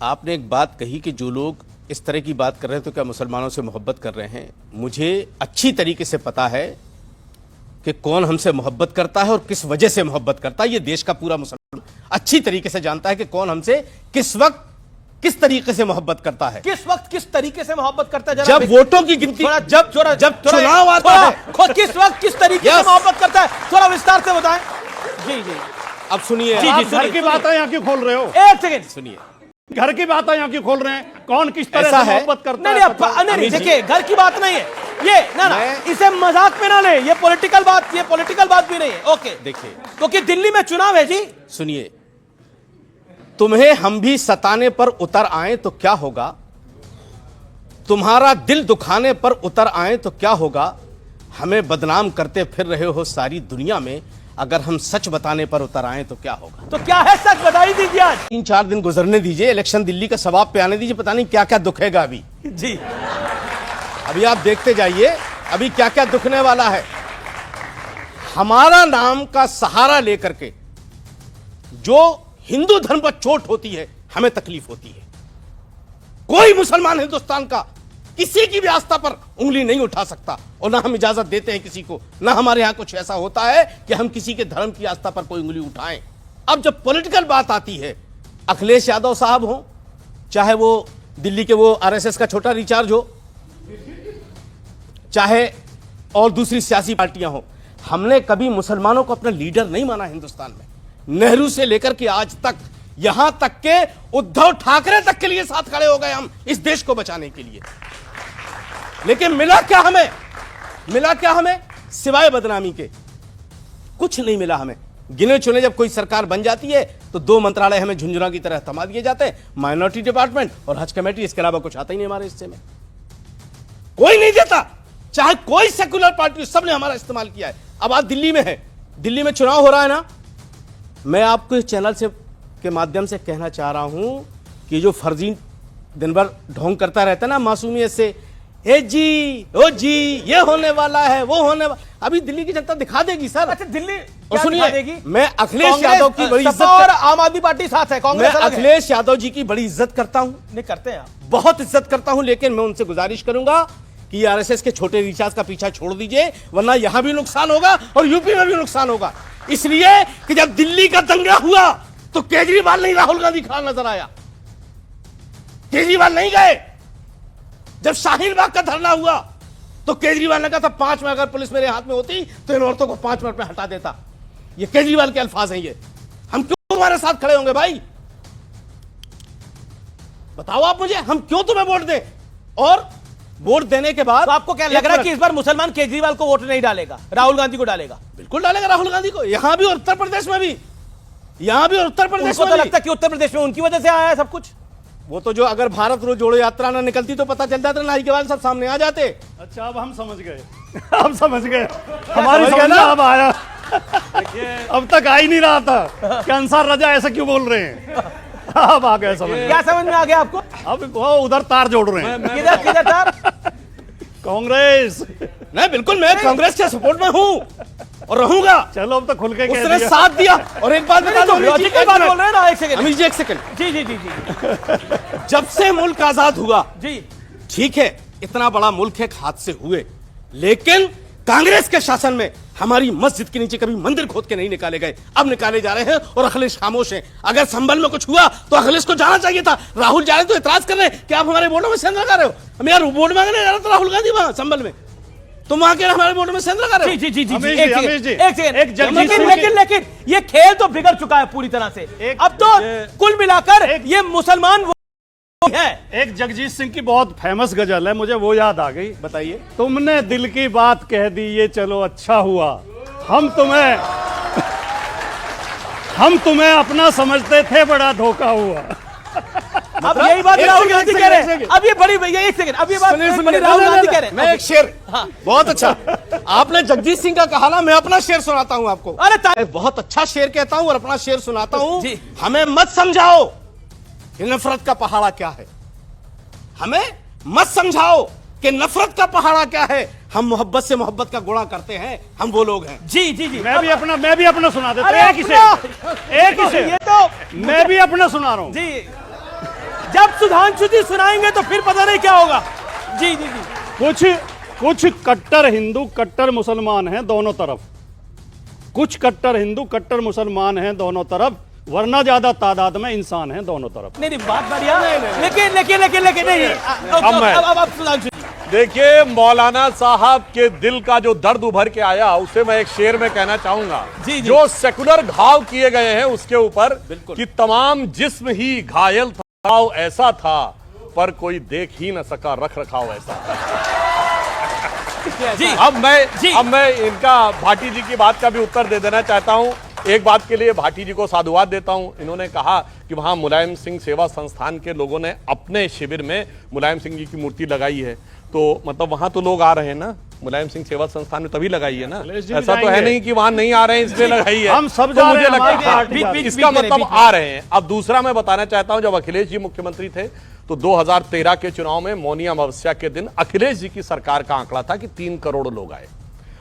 आपने एक बात कही कि जो लोग इस तरह की बात कर रहे हैं तो क्या मुसलमानों से मोहब्बत कर रहे हैं। मुझे अच्छी तरीके से पता है कि कौन हमसे मोहब्बत करता है और किस वजह से मोहब्बत करता है। ये देश का पूरा मुसलमान अच्छी तरीके से जानता है कि कौन हमसे किस वक्त किस तरीके से मोहब्बत करता है। किस वक्त किस तरीके से मोहब्बत करता है? जब वोटों की गिनती, जब चुनाव आता है, किस वक्त किस तरीके से मोहब्बत करता है, थोड़ा विस्तार से बताएं। जी जी, अब सुनिए। घर की बातें यहाँ क्यों खोल रहे हो? एक सेकंड सुनिए, घर की बातें यहाँ क्यों खोल रहे हैं? कौन किस तरह से मोहब्बत करता है? नहीं, देखिए घर की बात नहीं है ये, ना इसे मजाक में ना ले, ये पॉलिटिकल बात भी नहीं है। ओके देखिए, क्योंकि दिल्ली में चुनाव है जी। सुनिए, तुम्हें हम भी सताने पर उतर आए तो क्या होगा, तुम्हारा दिल दुखाने पर उतर आए तो क्या होगा, हमें बदनाम करते फिर रहे हो सारी दुनिया में, अगर हम सच बताने पर उतर आए तो क्या होगा। तो क्या है सच, बता ही दीजिए। आज 3-4 दिन गुजरने दीजिए, इलेक्शन दिल्ली का सवाब पे आने दीजिए, पता नहीं क्या क्या दुखेगा अभी जी। अभी आप देखते जाइए अभी क्या क्या दुखने वाला है। हमारा नाम का सहारा लेकर के जो हिंदू धर्म पर चोट होती है, हमें तकलीफ होती है। कोई मुसलमान हिंदुस्तान का किसी की भी आस्था पर उंगली नहीं उठा सकता, और ना हम इजाजत देते हैं किसी को, ना हमारे यहां कुछ ऐसा होता है कि हम किसी के धर्म की आस्था पर कोई उंगली उठाएं। अब जब पॉलिटिकल बात आती है, अखिलेश यादव साहब हो, चाहे वो दिल्ली के वो आरएसएस का छोटा रिचार्ज हो, चाहे और दूसरी सियासी पार्टियां हो, हमने कभी मुसलमानों को अपना लीडर नहीं माना हिंदुस्तान में। नेहरू से लेकर के आज तक, यहां तक के उद्धव ठाकरे तक के लिए साथ खड़े हो गए हम इस देश को बचाने के लिए। लेकिन मिला क्या हमें सिवाय बदनामी के? कुछ नहीं मिला हमें। गिने चुने जब कोई सरकार बन जाती है तो 2 मंत्रालय हमें झुंझुना की तरह थमा दिए जाते हैं, माइनॉरिटी डिपार्टमेंट और हज कमेटी, इसके अलावा कुछ आता ही नहीं हमारे हिस्से में। कोई नहीं देता, चाहे कोई सेकुलर पार्टी, सबने हमारा इस्तेमाल किया है। अब आज दिल्ली में है, दिल्ली में चुनाव हो रहा है ना, मैं आपको इस चैनल से के माध्यम से कहना चाह रहा हूं कि जो फर्जी दिन भर ढोंग करता रहता है ना मासूमियत से, ए जी ओ जी ये होने वाला है वो होने वाला, अभी दिल्ली की जनता दिखा देगी सर। अच्छा, दिल्ली और सुनिए, देगी? मैं अखिलेश यादव की बड़ी इज्जत और आम आदमी पार्टी साथ है, कांग्रेस मैं अखिलेश यादव जी की बड़ी इज्जत करता हूं। नहीं करते हैं, बहुत इज्जत करता हूं, लेकिन मैं उनसे गुजारिश करूंगा कि आरएसएस के छोटे रिचार्ज का पीछा छोड़ दीजिए, वरना यहां भी नुकसान होगा और यूपी में भी नुकसान होगा। इसलिए कि जब दिल्ली का दंगा हुआ तो केजरीवाल नहीं राहुल गांधी खड़ा नजर आया, केजरीवाल नहीं गए। जब शाहीन बाग का धरना हुआ तो केजरीवाल ने कहा था 5 मिनट अगर पुलिस मेरे हाथ में होती तो इन औरतों को 5 मिनट में हटा देता। ये केजरीवाल के अल्फाज हैं। ये हम क्यों तुम्हारे साथ खड़े होंगे भाई, बताओ आप मुझे, हम क्यों तुम्हें वोट दें? और वोट देने के बाद तो आपको क्या लग रहा है कि इस बार मुसलमान केजरीवाल को वोट नहीं डालेगा, राहुल गांधी को डालेगा? बिल्कुल डालेगा राहुल गांधी को, यहां भी और उत्तर प्रदेश में भी। यहां भी और उत्तर प्रदेश में तो लगता है कि उत्तर प्रदेश में उनकी वजह से आया है सब कुछ। वो तो जो अगर भारत जोड़ो यात्रा ना निकलती तो पता चलता था, नाई के बाद सब सामने आ जाते। अच्छा, अब हम समझ गए अब समझ गए, हमारी समझ में अब आया। अब तक आ ही नहीं रहा था कि अंसार रजा ऐसा क्यों बोल रहे हैं, अब आ गए समझ। क्या समझ में आ गया आपको? अब वो उधर तार जोड़ रहे हैं। किधर तार? कांग्रेस नहीं, बिल्कुल मैं कांग्रेस के सपोर्ट में हूं और रहूंगा। चलो अब तो खुल के उसने साथ दिया। और एक बात बता दो, लॉजिकल बात बोल रहे हैं ना, एक सेकंड अमीर जी, एक सेकंड। जी जी जी जी जब से मुल्क आजाद हुआ, जी ठीक है इतना बड़ा मुल्क है, हादसे हुए, लेकिन कांग्रेस के शासन में हमारी मस्जिद के नीचे कभी मंदिर खोद के नहीं निकाले गए, अब निकाले जा रहे हैं और अखिलेश खामोश हैं। अगर संभल में कुछ हुआ तो अखिलेश को जाना चाहिए था, राहुल जा रहे तो इतराज कर रहे हैं कि आप हमारे वोटों में सेंध लगा रहे हो। हम यार वोट मांगने जा रहा था राहुल गांधी वहां संभल में, तुम वहां के हमारे वोटों में सेंध लगा रहे हो। जी जी जी, एक सेकंड, लेकिन ये खेल तो बिगड़ चुका है पूरी तरह से। अब तो कुल मिलाकर ये मुसलमान है। एक जगजीत सिंह की बहुत फेमस गजल है, मुझे वो याद आ गई। बताइए। तुमने दिल की बात कह दी ये चलो अच्छा हुआ, हम तुम्हें अपना समझते थे बड़ा धोखा हुआ। अब यही बात राहुल गांधी कह रहे हैं। अब ये बड़ी भैया एक सेकंड, अब ये बात बड़ी राहुल गांधी कह रहे हैं। मैं एक शेर, बहुत अच्छा आपने जगजीत सिंह का कहा ना, मैं अपना शेर सुनाता हूं आपको। अरे बहुत अच्छा शेर कहता हूं और अपना शेर सुनाता हूं। जी। हमें मत समझाओ कि नफरत का पहाड़ा क्या है, हमें मत समझाओ कि नफरत का पहाड़ा क्या है। हम मोहब्बत से मोहब्बत का गुणा करते हैं, हम वो लोग हैं। जी जी जी, मैं भी अपना सुना देता हूं। एक ही से ये तो मैं भी अपना सुना रहा हूं। जी जब सुधांशु जी सुनाएंगे तो फिर पता नहीं क्या होगा। जी जी जी। कुछ कट्टर हिंदू कट्टर मुसलमान हैं दोनों तरफ, कुछ कट्टर हिंदू कट्टर मुसलमान हैं दोनों तरफ, वरना ज्यादा तादाद में इंसान हैं दोनों तरफ। नहीं बात बढ़िया, लेकिन नहीं। अब सुधांशु जी देखिए, मौलाना साहब के दिल का जो दर्द उभर के आया उसे मैं एक शेर में कहना चाहूंगा। जी। जो सेकुलर घाव किए गए हैं उसके ऊपर कि तमाम जिस्म ही घायल था, घाव ऐसा था पर कोई देख ही न सका, रख रखाव ऐसा। जी। अब मैं इनका भाटी जी की बात का भी उत्तर दे देना चाहता हूं। एक बात के लिए भाटी जी को साधुवाद देता हूं। इन्होंने कहा कि वहां मुलायम सिंह सेवा संस्थान के लोगों ने अपने शिविर में मुलायम सिंह जी की मूर्ति लगाई है, तो मतलब वहां तो लोग आ रहे हैं ना, मुलायम सिंह सेवा संस्थान में तभी लगाई है ना, ऐसा तो है नहीं कि वहां नहीं आ रहे हैं इसलिए लगाई है। हम सब तो मुझे लगता है है इसका मतलब आ रहे हैं। अब दूसरा मैं बताना चाहता हूं, जब अखिलेश जी मुख्यमंत्री थे तो 2013 के चुनाव में मौनी अमावस्या के दिन अखिलेश जी की सरकार का आंकड़ा था कि 3 करोड़ लोग आए।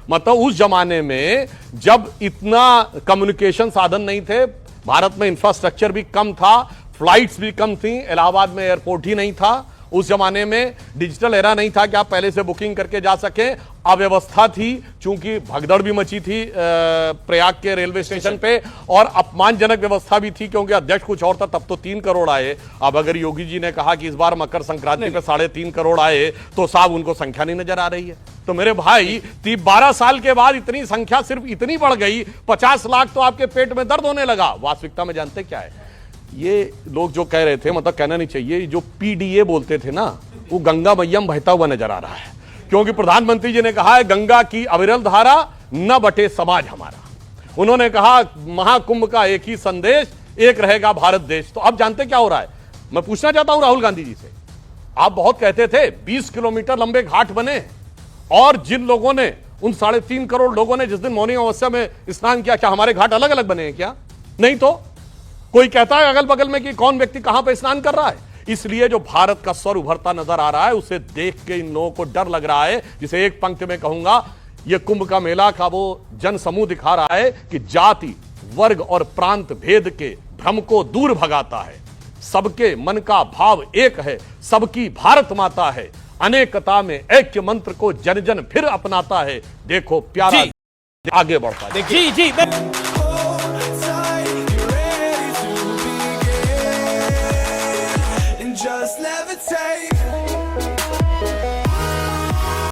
मतलब उस जमाने में जब इतना कम्युनिकेशन साधन नहीं थे, भारत में इंफ्रास्ट्रक्चर भी कम था, फ्लाइट्स भी कम थी, इलाहाबाद में एयरपोर्ट ही नहीं था, उस जमाने में डिजिटल एरा नहीं था कि आप पहले से बुकिंग करके जा सके, अव्यवस्था थी, चूंकि भगदड़ भी मची थी प्रयाग के रेलवे स्टेशन पे, और अपमानजनक व्यवस्था भी थी क्योंकि अध्यक्ष कुछ और था, तब तो 3 करोड़ आए। अब अगर योगी जी ने कहा कि इस बार मकर संक्रांति पे 3.5 करोड़ आए तो साहब उनको संख्या नहीं नजर आ रही है। तो मेरे भाई 12 साल के बाद इतनी संख्या सिर्फ इतनी बढ़ गई, 50 लाख तो आपके पेट में दर्द होने लगा। वास्तविकता में जानते क्या है, ये लोग जो कह रहे थे, मतलब कहना नहीं चाहिए, जो पीडीए बोलते थे ना, वो गंगा मैयम बहता हुआ नजर आ रहा है, क्योंकि प्रधानमंत्री जी ने कहा है गंगा की अविरल धारा न बटे समाज हमारा। उन्होंने कहा महाकुंभ का एक ही संदेश, एक रहेगा भारत देश। तो अब जानते क्या हो रहा है, मैं पूछना चाहता हूं राहुल गांधी जी से, आप बहुत कहते थे 20 किलोमीटर लंबे घाट बने, और जिन लोगों ने, उन 3.5 करोड़ लोगों ने जिस दिन मौनी अमावस्या में स्नान किया, क्या हमारे घाट अलग अलग बने हैं क्या? नहीं तो कोई कहता है अगल बगल में कि कौन व्यक्ति कहां पे स्नान कर रहा है। इसलिए जो भारत का स्वर उभरता नजर आ रहा है उसे देख के इन लोगों को डर लग रहा है, जिसे एक पंक्ति में कहूंगा, यह कुंभ का मेला का वो जन समूह दिखा रहा है कि जाति, वर्ग और प्रांत भेद के भ्रम को दूर भगाता है, सबके मन का भाव एक है, सबकी भारत माता है, अनेकता में ऐक्य मंत्र को जन जन फिर अपनाता है, देखो प्यारा आगे बढ़ता है। जी।